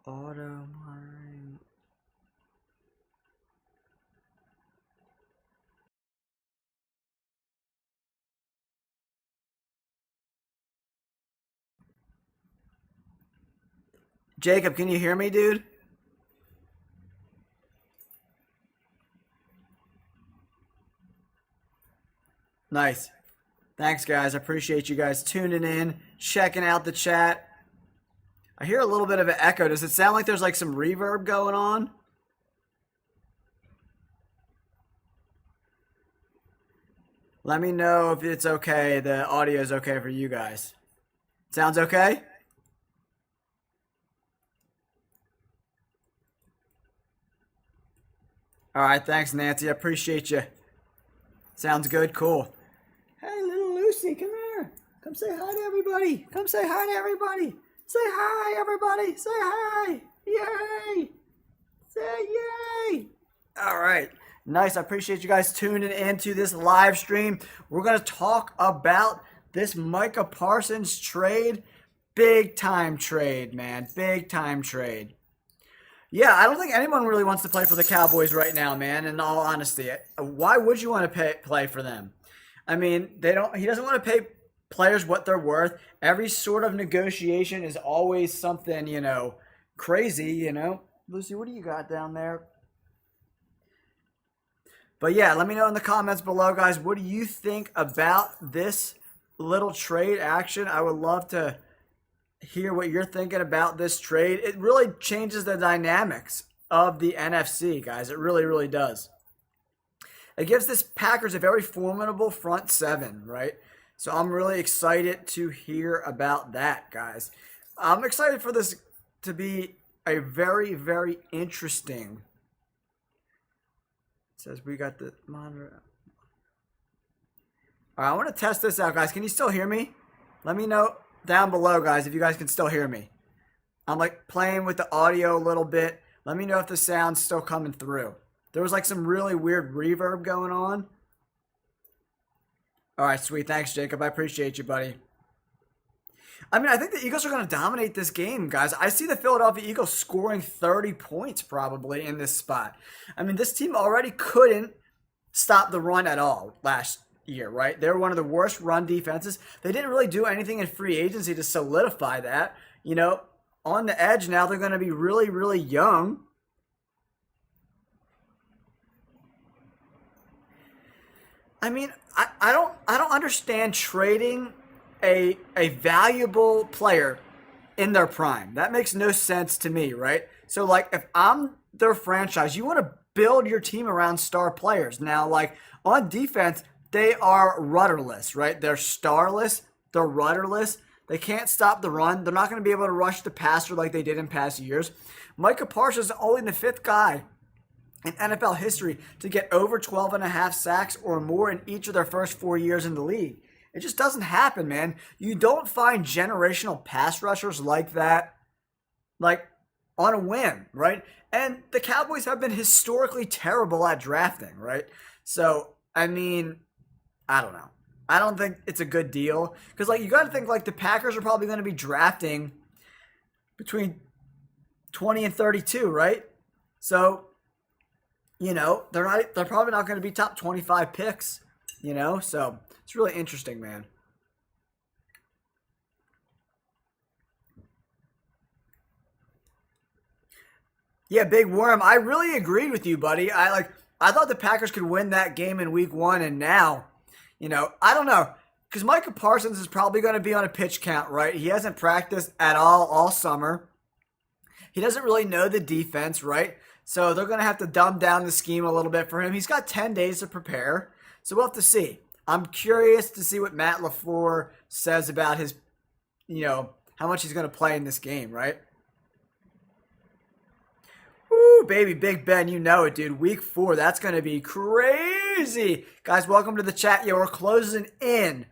Auto monitoring. Jacob, can you hear me, dude? Nice. Thanks, guys. I appreciate you guys tuning in, checking out the chat. I hear a little bit of an echo. Does it sound like there's like some reverb going on? Let me know if it's okay. The audio is okay for you guys. Sounds okay? All right. Thanks, Nancy. I appreciate you. Sounds good. Cool. Hey, little Lucy, come here. Come say hi to everybody. Come say hi to everybody. Say hi, everybody. Say hi. Yay. Say yay. All right. Nice. I appreciate you guys tuning into this live stream. We're going to talk about this Micah Parsons trade. Big time trade, man. Big time trade. Yeah, I don't think anyone really wants to play for the Cowboys right now, man, in all honesty. Why would you want to play for them? I mean, they don't. He doesn't want to pay players what they're worth. Every sort of negotiation is always something, crazy, Lucy, what do you got down there? But yeah, let me know in the comments below, guys. What do you think about this little trade action? I would love to hear what you're thinking about this trade. It really changes the dynamics of the NFC, guys. It really, really does. It gives this Packers a very formidable front seven, right? So I'm really excited to hear about that, guys. I'm excited for this to be a very, very interesting. It says we got the monitor. All right, I want to test this out, guys. Can you still hear me? Let me know down below, guys, if you guys can still hear me. I'm like playing with the audio a little bit. Let me know if the sound's still coming through. There was like some really weird reverb going on. All right, sweet. Thanks, Jacob. I appreciate you, buddy. I mean, I think the Eagles are going to dominate this game, guys. I see the Philadelphia Eagles scoring 30 points probably in this spot. I mean, this team already couldn't stop the run at all last year, right? They were one of the worst run defenses. They didn't really do anything in free agency to solidify that. On the edge now, they're going to be really, really young. I mean, I don't understand trading a valuable player in their prime. That makes no sense to me, right? So like if I'm their franchise, you want to build your team around star players. Now, like on defense, they are rudderless, right? They're starless, they're rudderless. They can't stop the run. They're not going to be able to rush the passer like they did in past years. Micah Parsons is only the fifth guy in NFL history to get over 12 and a half sacks or more in each of their first 4 years in the league. It just doesn't happen, man. You don't find generational pass rushers like that, like on a whim, right? And the Cowboys have been historically terrible at drafting, right? So, I mean, I don't know. I don't think it's a good deal because, like, you got to think like the Packers are probably going to be drafting between 20 and 32, right? So, they're probably not going to be top 25 picks, So it's really interesting, man. Yeah, Big Worm. I really agreed with you, buddy. I thought the Packers could win that game in week 1, and now, I don't know. Because Micah Parsons is probably going to be on a pitch count, right? He hasn't practiced at all summer. He doesn't really know the defense, right? So they're going to have to dumb down the scheme a little bit for him. He's got 10 days to prepare. So we'll have to see. I'm curious to see what Matt LaFleur says about his, how much he's going to play in this game, right? Woo, baby, Big Ben, you know it, dude. Week 4, that's going to be crazy. Guys, welcome to the chat. Yeah, we're closing in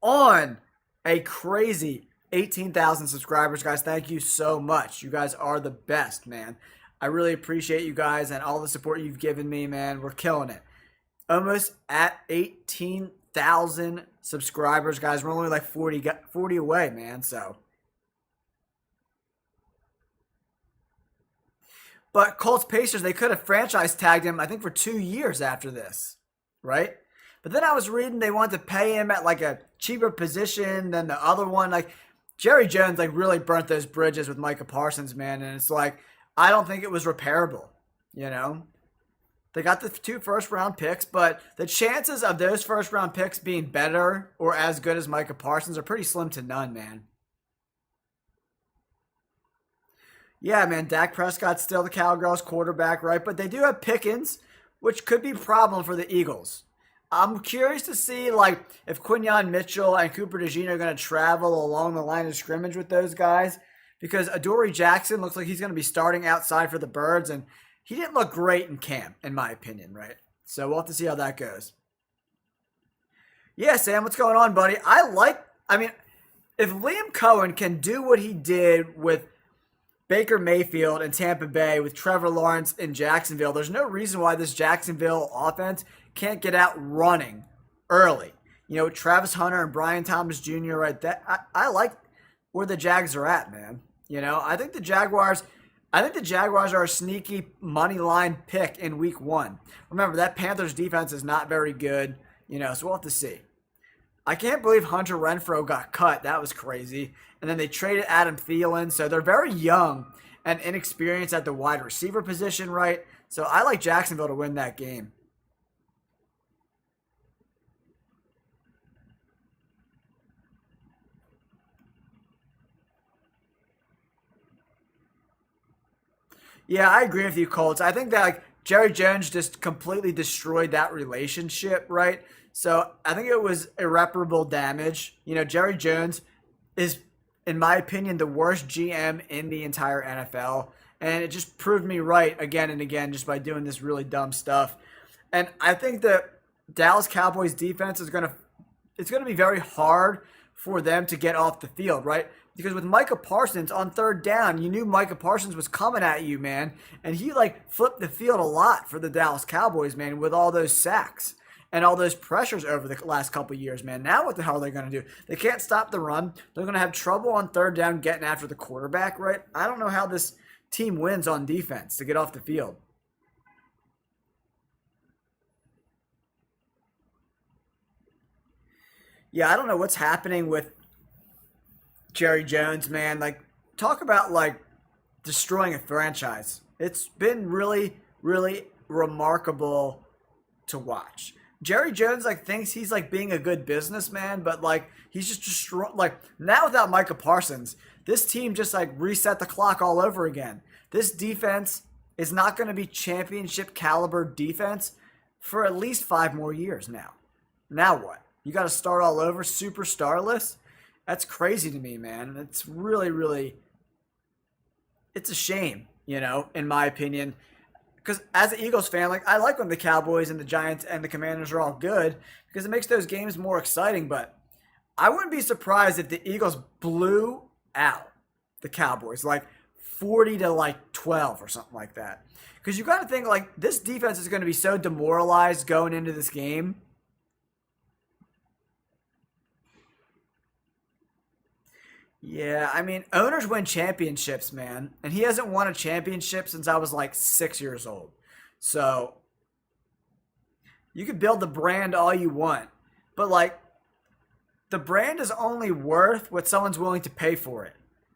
on a crazy 18,000 subscribers, guys. Thank you so much. You guys are the best, man. I really appreciate you guys and all the support you've given me, man. We're killing it. Almost at 18,000 subscribers, guys. We're only like 40 away, man. So But Colts Pacers, they could have franchise tagged him, I think, for 2 years after this, right? But then I was reading they wanted to pay him at like a cheaper position than the other one. Like Jerry Jones, like really burnt those bridges with Micah Parsons, man. And it's like I don't think it was repairable. You know, they got the 2 first-round picks, but the chances of those first-round picks being better or as good as Micah Parsons are pretty slim to none, man. Yeah, man, Dak Prescott's still the Cowgirls quarterback, right? But they do have Pickens, which could be a problem for the Eagles. I'm curious to see like if Quinyon Mitchell and Cooper DeJean are going to travel along the line of scrimmage with those guys because Adoree Jackson looks like he's going to be starting outside for the Birds, and he didn't look great in camp, in my opinion, right? So we'll have to see how that goes. Yeah, Sam, what's going on, buddy? I mean, if Liam Cohen can do what he did with Baker Mayfield in Tampa Bay with Trevor Lawrence in Jacksonville, there's no reason why this Jacksonville offense can't get out running early. You know, Travis Hunter and Brian Thomas Jr. right there. I like where the Jags are at, man. You know, I think the Jaguars are a sneaky money line pick in week 1. Remember, that Panthers defense is not very good, you know, so we'll have to see. I can't believe Hunter Renfrow got cut. That was crazy. And then they traded Adam Thielen. So they're very young and inexperienced at the wide receiver position, right? So I like Jacksonville to win that game. Yeah, I agree with you, Colts. I think that like Jerry Jones just completely destroyed that relationship, right? So I think it was irreparable damage. You know, Jerry Jones is, in my opinion, the worst GM in the entire NFL. And it just proved me right again and again just by doing this really dumb stuff. And I think the Dallas Cowboys defense is gonna be very hard for them to get off the field, right? Because with Micah Parsons on third down, you knew Micah Parsons was coming at you, man. And he like flipped the field a lot for the Dallas Cowboys, man, with all those sacks and all those pressures over the last couple of years, man. Now what the hell are they going to do? They can't stop the run. They're going to have trouble on third down getting after the quarterback, right? I don't know how this team wins on defense to get off the field. Yeah, I don't know what's happening with Jerry Jones, man. Like, talk about like destroying a franchise. It's been really, really remarkable to watch. Jerry Jones like thinks he's like being a good businessman, but like he's just destroy like now without Micah Parsons, this team just like reset the clock all over again. This defense is not going to be championship caliber defense for at least 5 more years now. Now what? You got to start all over, superstarless. That's crazy to me, man. It's really, really, it's a shame, you know, in my opinion. Because as an Eagles fan, like I like when the Cowboys and the Giants and the Commanders are all good because it makes those games more exciting. But I wouldn't be surprised if the Eagles blew out the Cowboys like 40 to like 12 or something like that. Because you got to think like this defense is going to be so demoralized going into this game. Yeah, I mean, owners win championships, man. And he hasn't won a championship since I was like 6 years old. So you could build the brand all you want. But like, the brand is only worth what someone's willing to pay for it,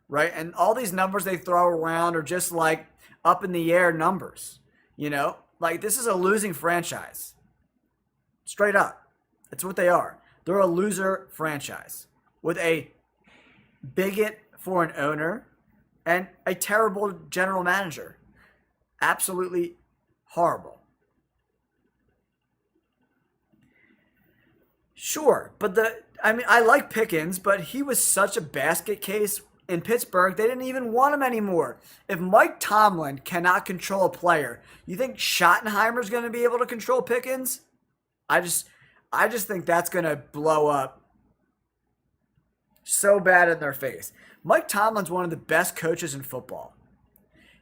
right? And all these numbers they throw around are just like up in the air numbers, you know? Like, this is a losing franchise. Straight up. That's what they are. They're a loser franchise with a bigot for an owner and a terrible general manager. Absolutely horrible. Sure, but I mean, I like Pickens, but he was such a basket case in Pittsburgh. They didn't even want him anymore. If Mike Tomlin cannot control a player, you think Schottenheimer's going to be able to control Pickens? I just I just think that's going to blow up so bad in their face. Mike Tomlin's one of the best coaches in football.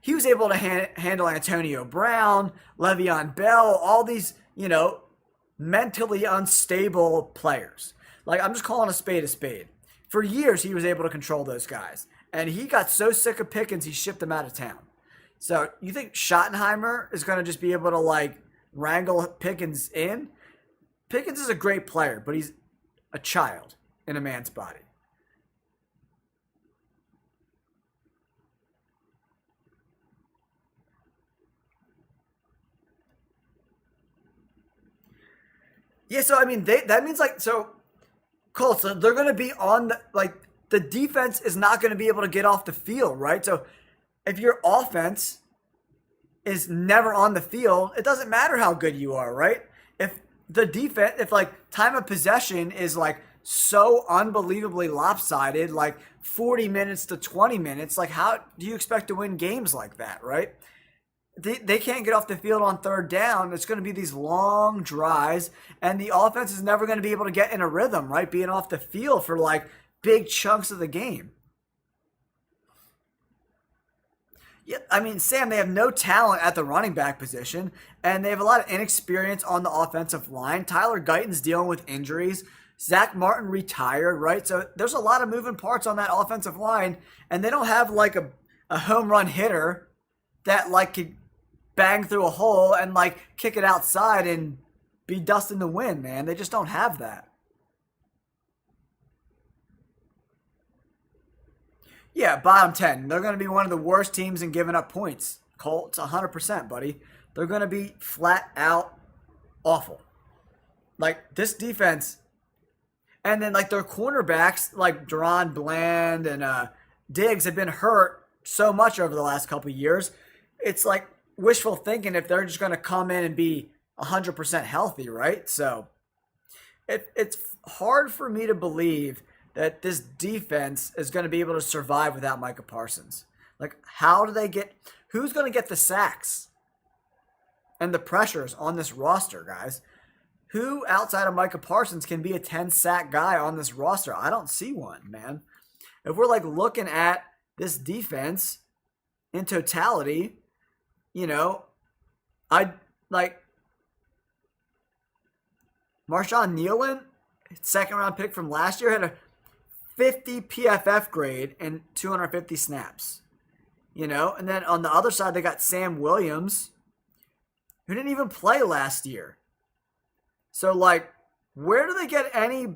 He was able to handle Antonio Brown, Le'Veon Bell, all these, mentally unstable players. Like, I'm just calling a spade a spade. For years, he was able to control those guys. And he got so sick of Pickens, he shipped them out of town. So you think Schottenheimer is going to just be able to like wrangle Pickens in? Pickens is a great player, but he's a child in a man's body. Yeah, so I mean, that means like so Colts, so they're going to be on the like the defense is not going to be able to get off the field, right? So if your offense is never on the field, it doesn't matter how good you are, right? If the defense, if like time of possession is like so unbelievably lopsided, like 40 minutes to 20 minutes, like how do you expect to win games like that, right? They can't get off the field on third down. It's going to be these long drives, and the offense is never going to be able to get in a rhythm, right? Being off the field for like big chunks of the game. Yeah, I mean, Sam, they have no talent at the running back position, and they have a lot of inexperience on the offensive line. Tyler Guyton's dealing with injuries. Zach Martin retired, right? So there's a lot of moving parts on that offensive line, and they don't have like a home run hitter that like could bang through a hole and like kick it outside and be dust in the wind, man. They just don't have that. Yeah, bottom 10. They're going to be one of the worst teams in giving up points. Colts, 100%, buddy. They're going to be flat out awful. Like, this defense, and then, like, their cornerbacks, like Deron Bland and Diggs, have been hurt so much over the last couple of years. It's like wishful thinking if they're just going to come in and be 100% healthy, right? So, it's hard for me to believe that this defense is going to be able to survive without Micah Parsons. Like, how do they get? Who's going to get the sacks and the pressures on this roster, guys? Who outside of Micah Parsons can be a 10 sack guy on this roster? I don't see one, man. If we're like looking at this defense in totality, you know, I like Marshawn Nealon, second round pick from last year, had a 50 PFF grade and 250 snaps. You know, and then on the other side, they got Sam Williams, who didn't even play last year. So, like, where do they get any,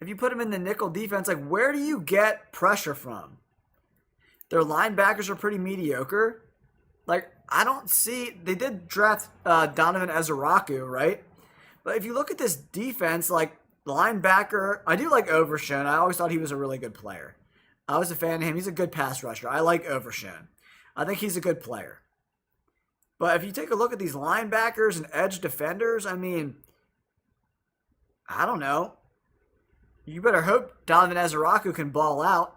if you put them in the nickel defense, like, where do you get pressure from? Their linebackers are pretty mediocre. Like, I don't see, they did draft Donovan Ezeraku, right? But if you look at this defense, like, linebacker, I do like Overshown. I always thought he was a really good player. I was a fan of him. He's a good pass rusher. I like Overshown. I think he's a good player. But if you take a look at these linebackers and edge defenders, I mean, I don't know. You better hope Donovan Ezeraku can ball out,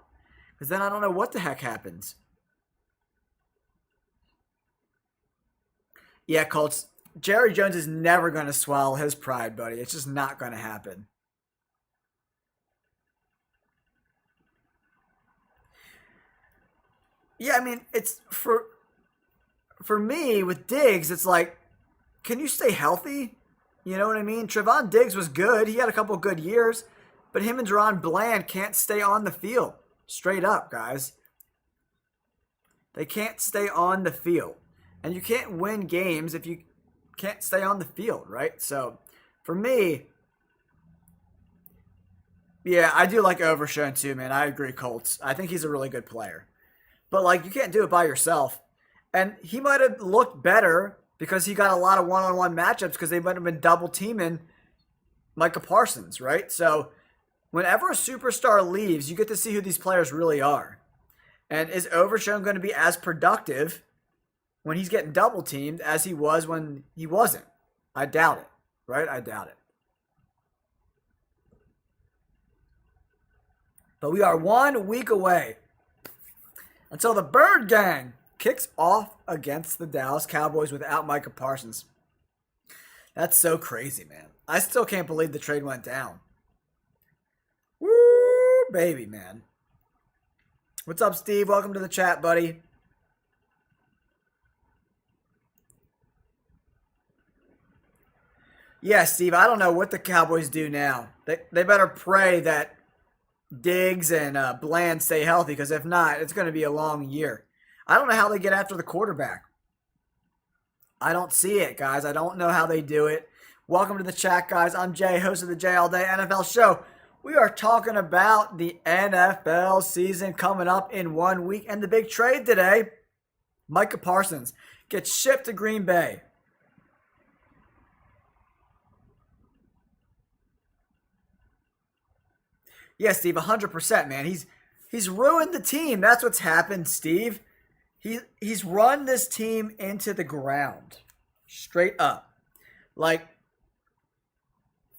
because then I don't know what the heck happens. Yeah, Colts. Jerry Jones is never going to swallow his pride, buddy. It's just not going to happen. Yeah, I mean, it's for me with Diggs, it's like, can you stay healthy? You know what I mean? Trevon Diggs was good. He had a couple good years, but him and Deron Bland can't stay on the field. Straight up, guys. They can't stay on the field. And you can't win games if you can't stay on the field, right? So, for me, yeah, I do like Overshown too, man. I agree, Colts. I think he's a really good player. But, like, you can't do it by yourself. And he might have looked better because he got a lot of one-on-one matchups because they might have been double teaming Micah Parsons, right? So whenever a superstar leaves, you get to see who these players really are. And is Overshown going to be as productive when he's getting double teamed as he was when he wasn't? I doubt it, right? I doubt it. But we are 1 week away until the Bird Gang kicks off against the Dallas Cowboys without Micah Parsons. That's so crazy, man. I still can't believe the trade went down. Woo, baby, man. What's up, Steve? Welcome to the chat, buddy. Yeah, Steve, I don't know what the Cowboys do now. They better pray that Diggs and Bland stay healthy, because if not, it's going to be a long year. I don't know how they get after the quarterback. I don't see it, guys. I don't know how they do it. Welcome to the chat, guys. I'm Jay, host of the Jay All Day NFL Show. We are talking about the NFL season coming up in 1 week and the big trade today. Micah Parsons gets shipped to Green Bay. Yeah, Steve, 100%, man. He's ruined the team. That's what's happened, Steve. He's run this team into the ground. Straight up. Like,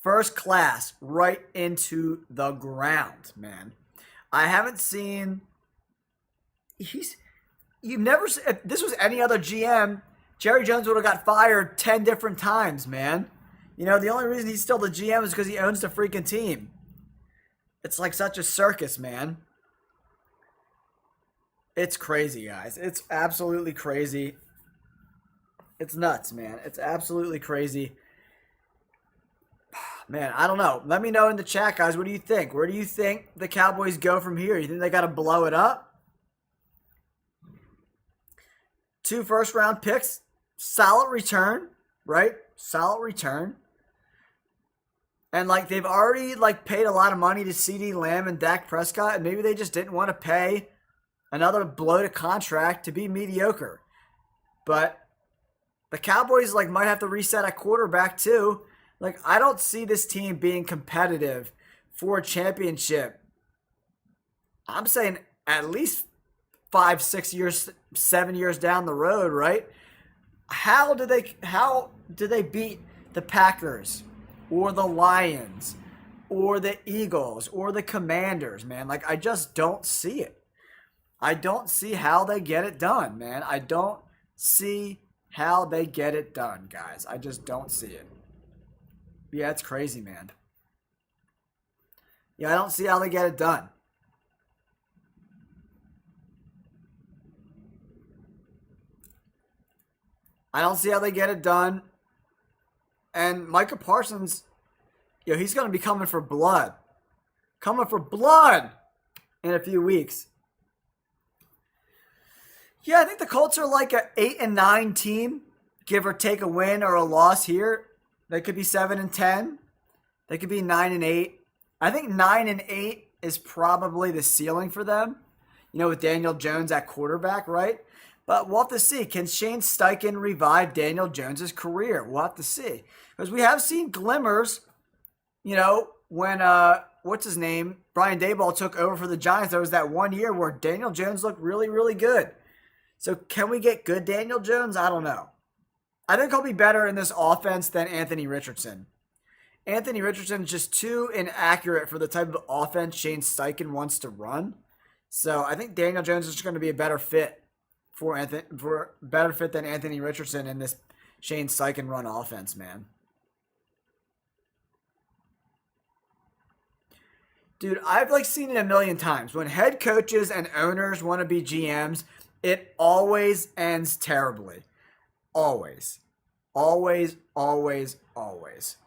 first class, right into the ground, man. I haven't seen... You've never... If this was any other GM, Jerry Jones would have got fired 10 different times, man. You know, the only reason he's still the GM is because he owns the freaking team. It's like such a circus, man. It's crazy, guys. It's absolutely crazy. It's nuts, man. It's absolutely crazy. Man, I don't know. Let me know in the chat, guys. What do you think? Where do you think the Cowboys go from here? You think they got to blow it up? 2 first-round picks. Solid return, right? Solid return. And, like, they've already, like, paid a lot of money to CeeDee Lamb and Dak Prescott, and maybe they just didn't want to pay another bloated contract to be mediocre. But the Cowboys, like, might have to reset at quarterback, too. Like, I don't see this team being competitive for a championship. I'm saying at least 5, 6 years, 7 years down the road, right? How do they beat the Packers or the Lions or the Eagles or the Commanders, man? Like, I just don't see it. I don't see how they get it done, man. I don't see how they get it done, guys. I just don't see it. Yeah, it's crazy, man. Yeah, I don't see how they get it done. I don't see how they get it done. And Micah Parsons, he's going to be coming for blood. Coming for blood in a few weeks. Yeah, I think the Colts are like an 8-9 team, give or take a win or a loss here. They could be 7-10. They could be 9-8. I think 9-8 is probably the ceiling for them. With Daniel Jones at quarterback, right? But we'll have to see. Can Shane Steichen revive Daniel Jones' career? We'll have to see. Because we have seen glimmers, when, what's his name? Brian Daboll took over for the Giants. There was that 1 year where Daniel Jones looked really, really good. So can we get good Daniel Jones? I don't know. I think he'll be better in this offense than Anthony Richardson. Anthony Richardson is just too inaccurate for the type of offense Shane Steichen wants to run. So I think Daniel Jones is going to be a better fit than Anthony Richardson in this Shane Steichen run offense, man. Dude, I've seen it a million times. When head coaches and owners want to be GMs, it always ends terribly. Always. Always, always, always.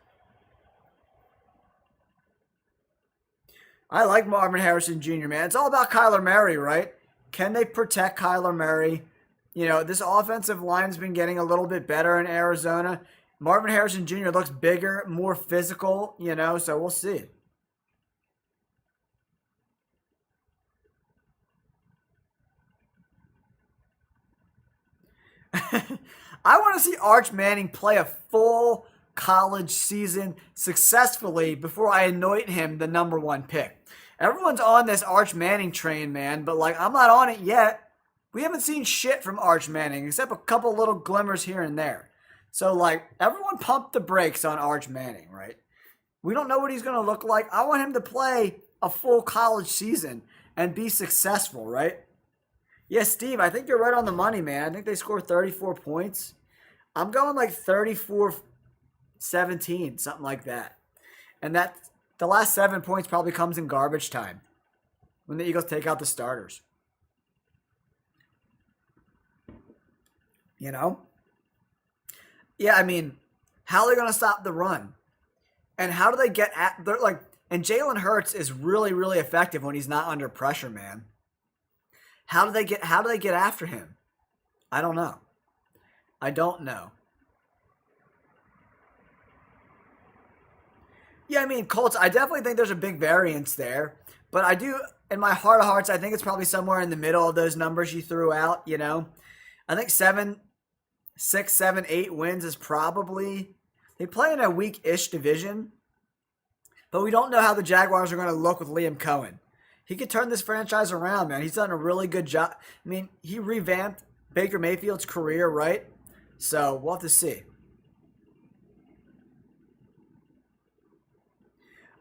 I like Marvin Harrison Jr., man. It's all about Kyler Murray, right? Can they protect Kyler Murray? This offensive line's been getting a little bit better in Arizona. Marvin Harrison Jr. looks bigger, more physical, so we'll see. I want to see Arch Manning play a full college season successfully before I anoint him the number 1 pick. Everyone's on this Arch Manning train, man, but I'm not on it yet. We haven't seen shit from Arch Manning except a couple little glimmers here and there. So everyone pump the brakes on Arch Manning, right? We don't know what he's going to look like. I want him to play a full college season and be successful, right? Yeah, Steve, I think you're right on the money, man. I think they scored 34 points. I'm going 34-17, something like that. And that the last 7 points probably comes in garbage time when the Eagles take out the starters. Yeah, I mean, how are they going to stop the run? And how do they get at... And Jalen Hurts is really, really effective when he's not under pressure, man. how do they get after him? I don't know. I don't know. Yeah, I mean, Colts, I definitely think there's a big variance there. But I do, in my heart of hearts, I think it's probably somewhere in the middle of those numbers you threw out, you know? I think 6, 7, 8 wins is probably. They play in a weak ish division, but we don't know how the Jaguars are going to look with Liam Cohen. He could turn this franchise around, man. He's done a really good job. I mean, he revamped Baker Mayfield's career, right? So we'll have to see.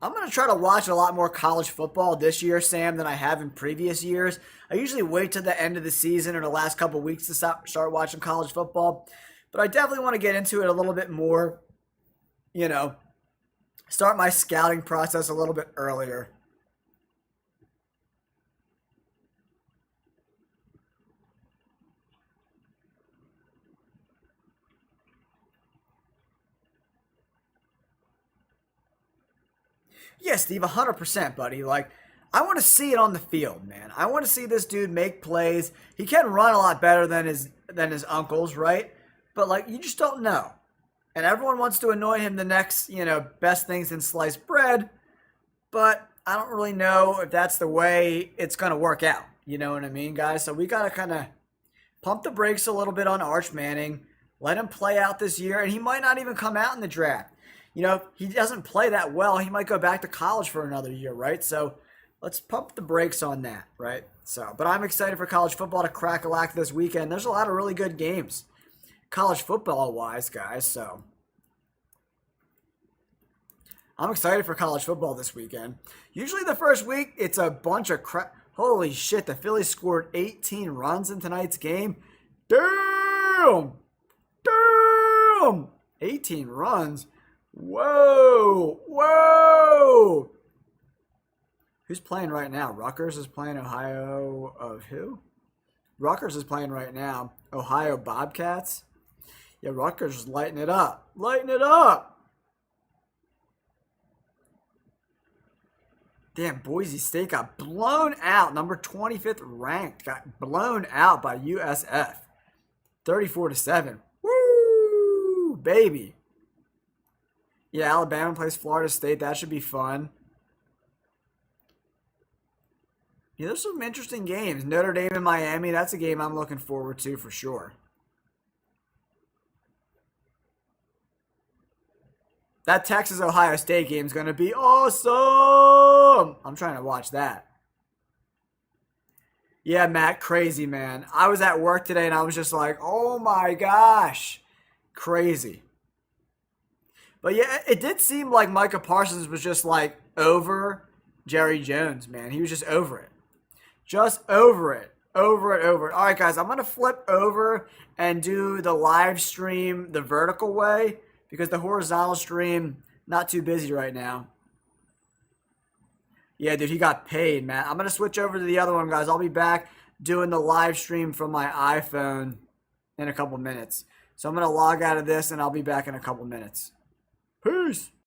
I'm going to try to watch a lot more college football this year, Sam, than I have in previous years. I usually wait to the end of the season or the last couple weeks to start watching college football. But I definitely want to get into it a little bit more, you know, start my scouting process a little bit earlier. Yeah, Steve, 100%, buddy. Like, I want to see it on the field, man. I want to see this dude make plays. He can run a lot better than his uncles, right? But like, you just don't know. And everyone wants to anoint him the next, best things in sliced bread. But I don't really know if that's the way it's going to work out. You know what I mean, guys? So we got to kind of pump the brakes a little bit on Arch Manning. Let him play out this year, and he might not even come out in the draft. If he doesn't play that well, he might go back to college for another year, right? So let's pump the brakes on that, right? So, but I'm excited for college football to crack a lack this weekend. There's a lot of really good games, college football wise, guys. So I'm excited for college football this weekend. Usually the first week, it's a bunch of crap. Holy shit, the Phillies scored 18 runs in tonight's game. Damn! Damn! 18 runs. Whoa! Whoa! Who's playing right now? Rutgers is playing Ohio of who? Rutgers is playing right now. Ohio Bobcats. Yeah, Rutgers is lighting it up. Lighting it up! Damn, Boise State got blown out. Number 25th ranked. Got blown out by USF. 34-7. Woo! Baby. Yeah, Alabama plays Florida State. That should be fun. Yeah, there's some interesting games. Notre Dame and Miami. That's a game I'm looking forward to for sure. That Texas Ohio State game is going to be awesome. I'm trying to watch that. Yeah, Matt, crazy, man. I was at work today and I was just like, oh my gosh. Crazy. But yeah, it did seem like Micah Parsons was just like over Jerry Jones, man. He was just over it. Just over it. Over it, over it. All right, guys, I'm going to flip over and do the live stream the vertical way because the horizontal stream, not too busy right now. Yeah, dude, he got paid, man. I'm going to switch over to the other one, guys. I'll be back doing the live stream from my iPhone in a couple minutes. So I'm going to log out of this and I'll be back in a couple minutes. Peace.